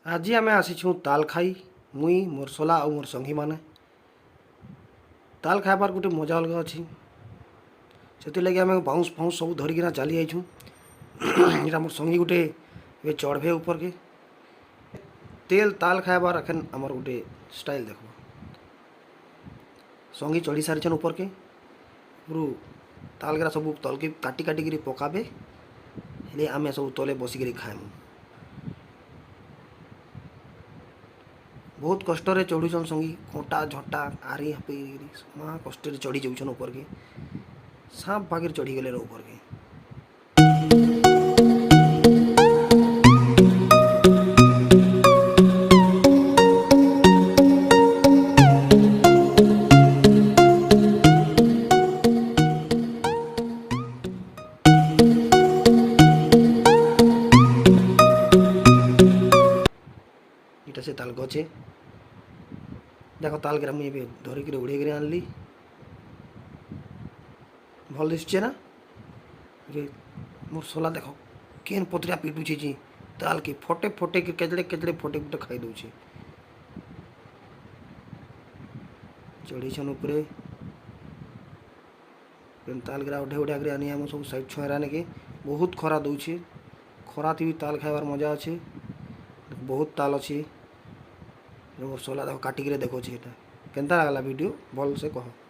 आज आम आसीछूँ ताल खाई मुई मोर सोला और मोर संगी मैंने ताल खाइबार गोटे मजा अलग अच्छी से लगे आम बाउंस फाउंस सब धरिकिना चली जाइछूँ यहाँ मोर संगी गोटे ए चढ़े ऊपर के तेल ताल खाइबार एखन आमर गोटे स्टाइल देख संगी चढ़ी सारी ऊपर के पूरा ताल गरा सब तल के काटी काटिक पकाबे हेले आम सब तले बसिक खाएमु बहुत कष्ट चढ़ुन संगी कंटा झटा आरी हापी महा कष्ट चढ़ी जाऊन ऊपर के सांप पाखे चढ़ी गले ऊपर के इटा से ताल गचे देख ताल गिरा मुझे धरिक उड़े आनली भल दिशे ना मोर सोला देख केन पतरिया पिटुचे ताल के फटे फटे केजड़े केजड़े फटे फटे खाई दौचे चढ़ीछन उपरे ताल गिरा उठे उठा कर आनी आम सब साइड छुआ के बहुत खरा दौचे खरा थी भी ताल खाइबार मजा अच्छे बहुत ताल अच्छी मोर सोला देख काटिक देखो केनता लगला वीडियो भल से कह।